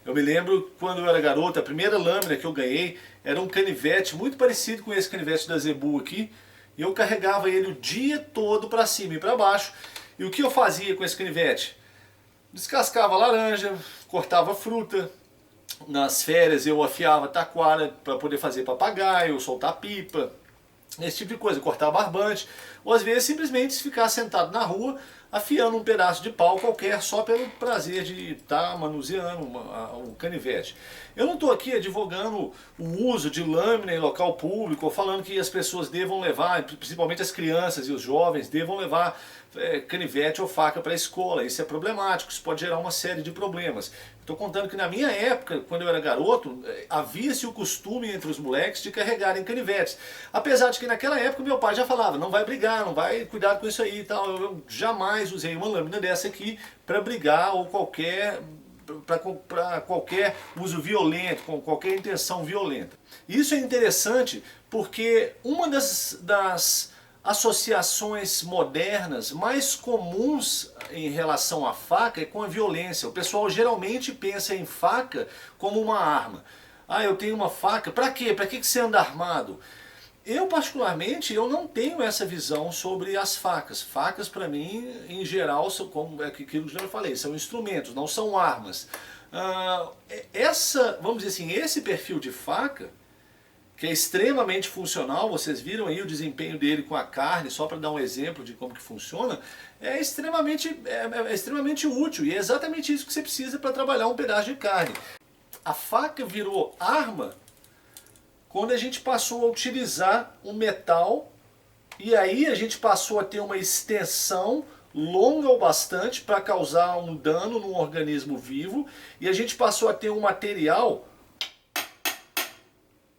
Eu me lembro quando eu era garoto, a primeira lâmina que eu ganhei era um canivete muito parecido com esse canivete da Zebu aqui. E eu carregava ele o dia todo para cima e para baixo. E o que eu fazia com esse canivete? Descascava laranja, cortava fruta. Nas férias eu afiava taquara para poder fazer papagaio, soltar pipa, esse tipo de coisa, cortar barbante, ou às vezes simplesmente ficar sentado na rua afiando um pedaço de pau qualquer só pelo prazer de estar manuseando um canivete. Eu não estou aqui advogando o uso de lâmina em local público ou falando que as pessoas devam levar, principalmente as crianças e os jovens, devam levar canivete ou faca para a escola. Isso é problemático, isso pode gerar uma série de problemas. Estou contando que na minha época, quando eu era garoto, havia-se o costume entre os moleques de carregarem canivetes. Apesar de que naquela época meu pai já falava, não vai brigar, não vai cuidar com isso aí e tal. Eu jamais usei uma lâmina dessa aqui para brigar ou para qualquer uso violento, com qualquer intenção violenta. Isso é interessante porque uma das associações modernas mais comuns em relação à faca é com a violência. O pessoal geralmente pensa em faca como uma arma. Ah, eu tenho uma faca, para quê? Para que você anda armado? Eu particularmente, eu não tenho essa visão sobre as facas. Facas para mim, em geral, são como aquilo que eu já falei, são instrumentos, não são armas. Vamos dizer assim, esse perfil de faca, que é extremamente funcional, vocês viram aí o desempenho dele com a carne, só para dar um exemplo de como que funciona, é extremamente útil e é exatamente isso que você precisa para trabalhar um pedaço de carne. A faca virou arma quando a gente passou a utilizar o metal e aí a gente passou a ter uma extensão longa o bastante para causar um dano num organismo vivo e a gente passou a ter um material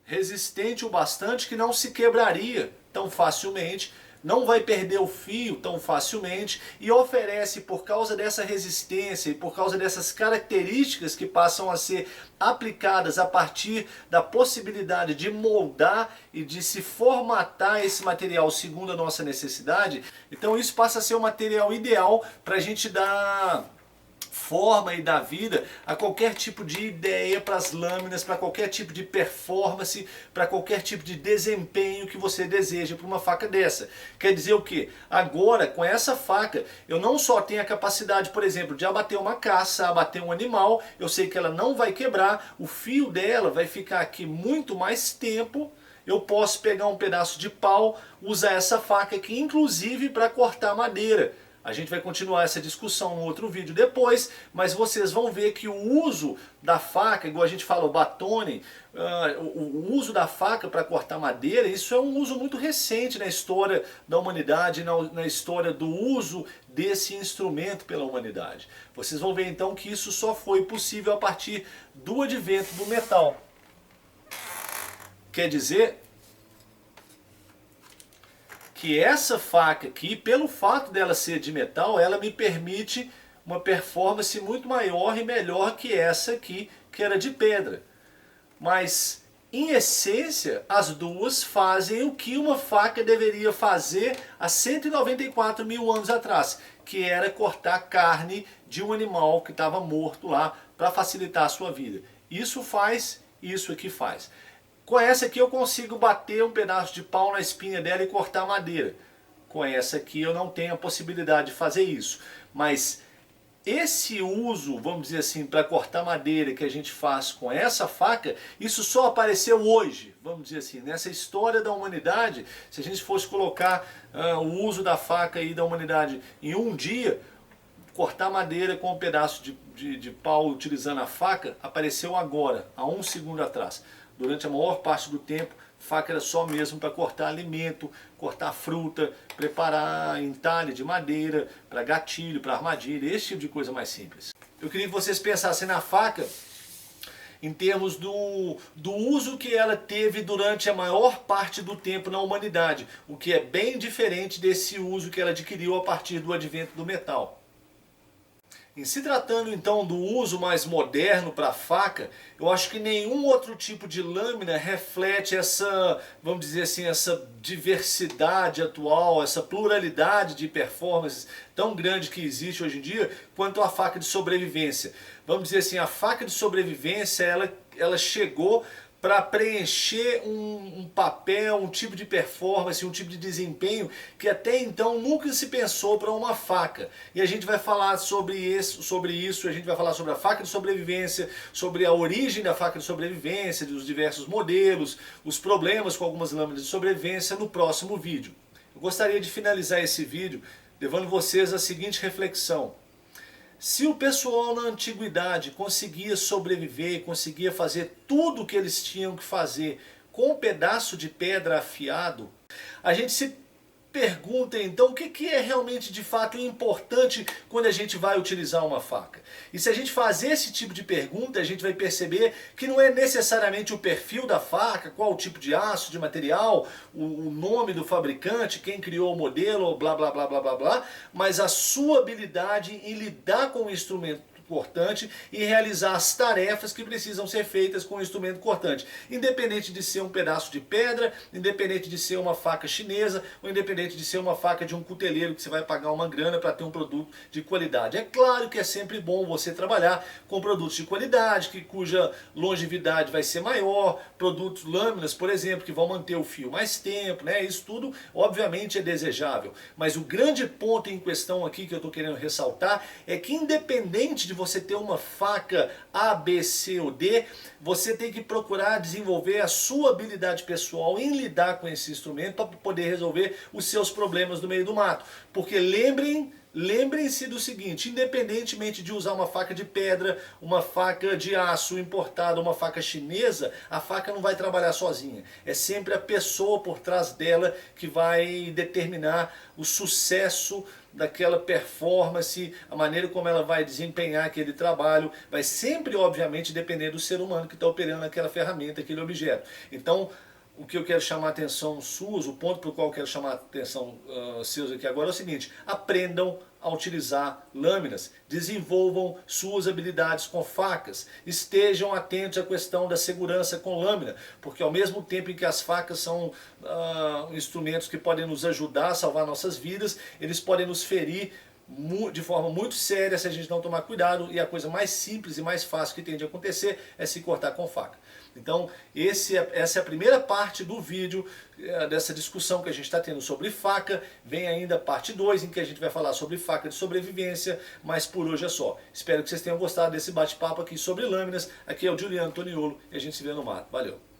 resistente o bastante que não se quebraria tão facilmente, não vai perder o fio tão facilmente e oferece, por causa dessa resistência e por causa dessas características que passam a ser aplicadas a partir da possibilidade de moldar e de se formatar esse material segundo a nossa necessidade, então isso passa a ser o material ideal para a gente dar forma e dar vida a qualquer tipo de ideia para as lâminas, para qualquer tipo de performance, para qualquer tipo de desempenho que você deseja para uma faca dessa. Quer dizer o quê? Agora, com essa faca, eu não só tenho a capacidade, por exemplo, de abater uma caça, abater um animal, eu sei que ela não vai quebrar, o fio dela vai ficar aqui muito mais tempo. Eu posso pegar um pedaço de pau, usar essa faca aqui, inclusive para cortar madeira. A gente vai continuar essa discussão no outro vídeo depois, mas vocês vão ver que o uso da faca, igual a gente fala, o batone, o uso da faca para cortar madeira, isso é um uso muito recente na história da humanidade, na história do uso desse instrumento pela humanidade. Vocês vão ver então que isso só foi possível a partir do advento do metal. Quer dizer que essa faca aqui, pelo fato dela ser de metal, ela me permite uma performance muito maior e melhor que essa aqui, que era de pedra. Mas, em essência, as duas fazem o que uma faca deveria fazer há 194 mil anos atrás, que era cortar carne de um animal que estava morto lá para facilitar a sua vida. Isso faz, isso aqui faz. Com essa aqui eu consigo bater um pedaço de pau na espinha dela e cortar madeira. Com essa aqui eu não tenho a possibilidade de fazer isso. Mas esse uso, vamos dizer assim, para cortar madeira que a gente faz com essa faca, isso só apareceu hoje, vamos dizer assim, nessa história da humanidade. Se a gente fosse colocar o uso da faca e da humanidade em um dia, cortar madeira com um pedaço de pau utilizando a faca apareceu agora, há 1 segundo atrás. Durante a maior parte do tempo, faca era só mesmo para cortar alimento, cortar fruta, preparar entalhe de madeira, para gatilho, para armadilha, esse tipo de coisa mais simples. Eu queria que vocês pensassem na faca em termos do uso que ela teve durante a maior parte do tempo na humanidade, o que é bem diferente desse uso que ela adquiriu a partir do advento do metal. Em se tratando então do uso mais moderno para a faca, eu acho que nenhum outro tipo de lâmina reflete essa, vamos dizer assim, essa diversidade atual, essa pluralidade de performances tão grande que existe hoje em dia, quanto a faca de sobrevivência. Vamos dizer assim, a faca de sobrevivência, ela chegou para preencher um papel, um tipo de performance, um tipo de desempenho que até então nunca se pensou para uma faca. E a gente vai falar sobre isso, a gente vai falar sobre a faca de sobrevivência, sobre a origem da faca de sobrevivência, dos diversos modelos, os problemas com algumas lâminas de sobrevivência no próximo vídeo. Eu gostaria de finalizar esse vídeo levando vocês à seguinte reflexão. Se o pessoal na antiguidade conseguia sobreviver, conseguia fazer tudo o que eles tinham que fazer com um pedaço de pedra afiado, a gente se pergunta então o que é realmente de fato importante quando a gente vai utilizar uma faca. E se a gente fazer esse tipo de pergunta, a gente vai perceber que não é necessariamente o perfil da faca, qual o tipo de aço, de material, o nome do fabricante, quem criou o modelo, blá blá blá blá blá blá, mas a sua habilidade em lidar com o instrumento cortante e realizar as tarefas que precisam ser feitas com o instrumento cortante. Independente de ser um pedaço de pedra, independente de ser uma faca chinesa, ou independente de ser uma faca de um cuteleiro que você vai pagar uma grana para ter um produto de qualidade. É claro que é sempre bom você trabalhar com produtos de qualidade, cuja longevidade vai ser maior, produtos lâminas, por exemplo, que vão manter o fio mais tempo, né? Isso tudo obviamente é desejável. Mas o grande ponto em questão aqui que eu estou querendo ressaltar é que independente de você ter uma faca A, B, C ou D, você tem que procurar desenvolver a sua habilidade pessoal em lidar com esse instrumento para poder resolver os seus problemas no meio do mato. Porque lembrem-se do seguinte, independentemente de usar uma faca de pedra, uma faca de aço importada, uma faca chinesa, a faca não vai trabalhar sozinha. É sempre a pessoa por trás dela que vai determinar o sucesso daquela performance, a maneira como ela vai desempenhar aquele trabalho, vai sempre, obviamente, depender do ser humano que está operando aquela ferramenta, aquele objeto. Então, o que eu quero chamar a atenção suas, o ponto para o qual eu quero chamar a atenção seus aqui agora é o seguinte: aprendam a utilizar lâminas, desenvolvam suas habilidades com facas, estejam atentos à questão da segurança com lâmina, porque ao mesmo tempo em que as facas são instrumentos que podem nos ajudar a salvar nossas vidas, eles podem nos ferir de forma muito séria se a gente não tomar cuidado, e a coisa mais simples e mais fácil que tem de acontecer é se cortar com faca. Então essa é a primeira parte do vídeo, dessa discussão que a gente está tendo sobre faca. Vem ainda a parte 2 em que a gente vai falar sobre faca de sobrevivência, mas por hoje é só. Espero que vocês tenham gostado desse bate-papo aqui sobre lâminas. Aqui é o Juliano Toniolo e a gente se vê no mato. Valeu!